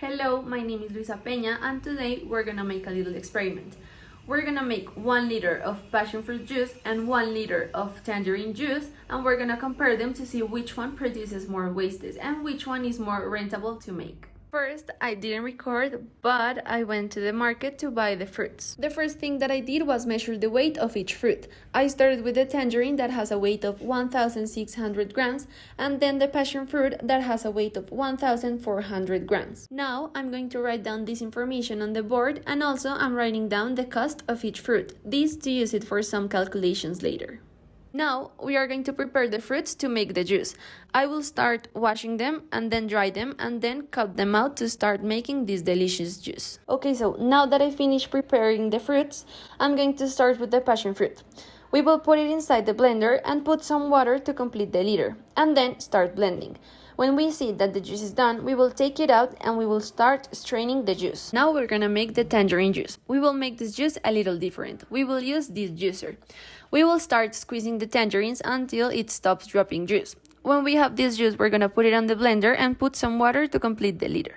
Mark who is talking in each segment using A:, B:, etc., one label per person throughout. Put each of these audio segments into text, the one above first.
A: Hello, my name is Luisa Peña and today we're gonna make a little experiment. We're gonna make 1 liter of passion fruit juice and 1 liter of tangerine juice, and we're gonna compare them to see which one produces more wastes and which one is more rentable to make. First, I didn't record, but I went to the market to buy the fruits. The first thing that I did was measure the weight of each fruit. I started with the tangerine that has a weight of 1,600 grams, and then the passion fruit that has a weight of 1,400 grams. Now, I'm going to write down this information on the board, and also I'm writing down the cost of each fruit, this to use it for some calculations later. Now, we are going to prepare the fruits to make the juice. I will start washing them and then dry them and then cut them out to start making this delicious juice. Okay, so now that I finished preparing the fruits, I'm going to start with the passion fruit. We will put it inside the blender and put some water to complete the liter, and then start blending. When we see that the juice is done, we will take it out and we will start straining the juice. Now we're gonna make the tangerine juice. We will make this juice a little different. We will use this juicer. We will start squeezing the tangerines until it stops dropping juice. When we have this juice, we're gonna put it on the blender and put some water to complete the liter.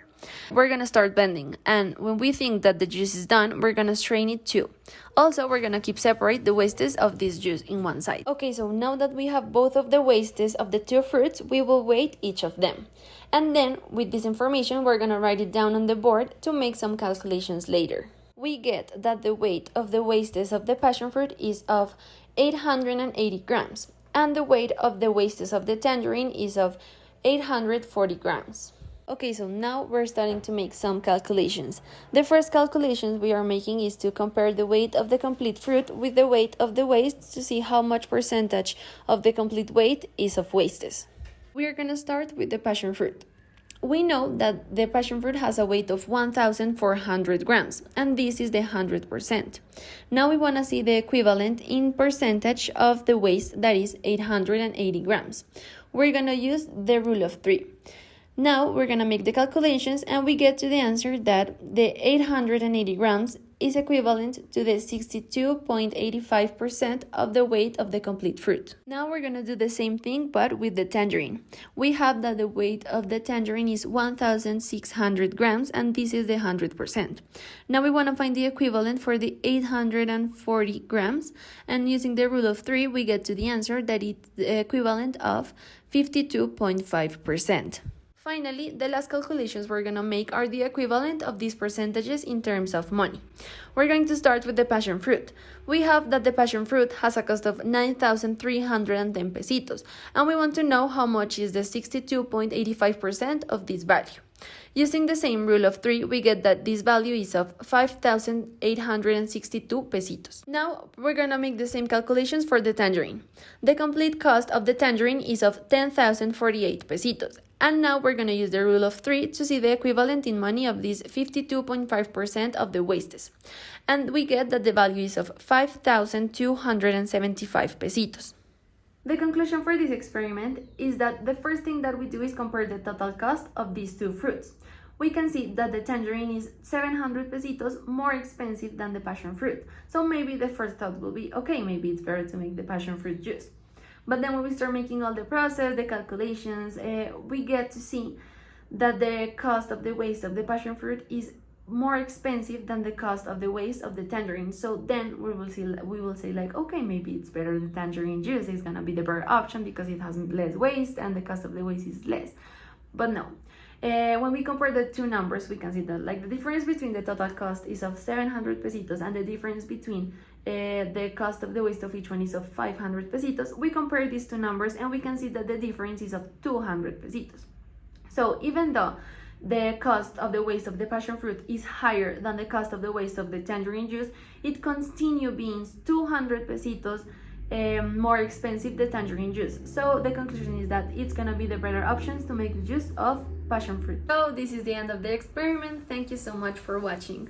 A: We're gonna start blending, and when we think that the juice is done, we're gonna strain it too. Also, we're gonna keep separate the wastes of this juice in one side. Okay, so now that we have both of the wastes of the two fruits, we will weight each of them. And then, with this information, we're gonna write it down on the board to make some calculations later. We get that the weight of the wastes of the passion fruit is of 880 grams, and the weight of the wastes of the tangerine is of 840 grams. Okay, so now we're starting to make some calculations. The first calculations we are making is to compare the weight of the complete fruit with the weight of the waste to see how much percentage of the complete weight is of wastes. We are gonna start with the passion fruit. We know that the passion fruit has a weight of 1,400 grams, and this is the 100%. Now we want to see the equivalent in percentage of the waste, that is 880 grams. We're going to use the rule of 3. Now we're going to make the calculations and we get to the answer that the 880 grams is equivalent to the 62.85% of the weight of the complete fruit. Now we're going to do the same thing but with the tangerine. We have that the weight of the tangerine is 1,600 grams and this is the 100%. Now we want to find the equivalent for the 840 grams, and using the rule of 3 we get to the answer that it's the equivalent of 52.5%. Finally, the last calculations we're going to make are the equivalent of these percentages in terms of money. We're going to start with the passion fruit. We have that the passion fruit has a cost of 9,310 pesitos, and we want to know how much is the 62.85% of this value. Using the same rule of 3, we get that this value is of 5,862 pesitos. Now, we're gonna make the same calculations for the tangerine. The complete cost of the tangerine is of 10,048 pesitos. And now we're gonna use the rule of 3 to see the equivalent in money of this 52.5% of the wastes. And we get that the value is of 5,275 pesitos. The conclusion for this experiment is that the first thing that we do is compare the total cost of these two fruits. We can see that the tangerine is 700 pesitos more expensive than the passion fruit. So maybe the first thought will be, okay, maybe it's better to make the passion fruit juice. But then when we start making all the process, the calculations, we get to see that the cost of the waste of the passion fruit is more expensive than the cost of the waste of the tangerine. So then we will say like, okay, maybe it's better the tangerine juice is gonna be the better option because it has less waste and the cost of the waste is less. But no, when we compare the two numbers, we can see that like the difference between the total cost is of 700 pesitos and the difference between the cost of the waste of each one is of 500 pesitos. We compare these two numbers and we can see that the difference is of 200 pesitos. So even though the cost of the waste of the passion fruit is higher than the cost of the waste of the tangerine juice, it continues being 200 pesitos more expensive the tangerine juice. So the conclusion is that it's gonna be the better options to make the juice of passion fruit. So this is the end of the experiment. Thank you so much for watching.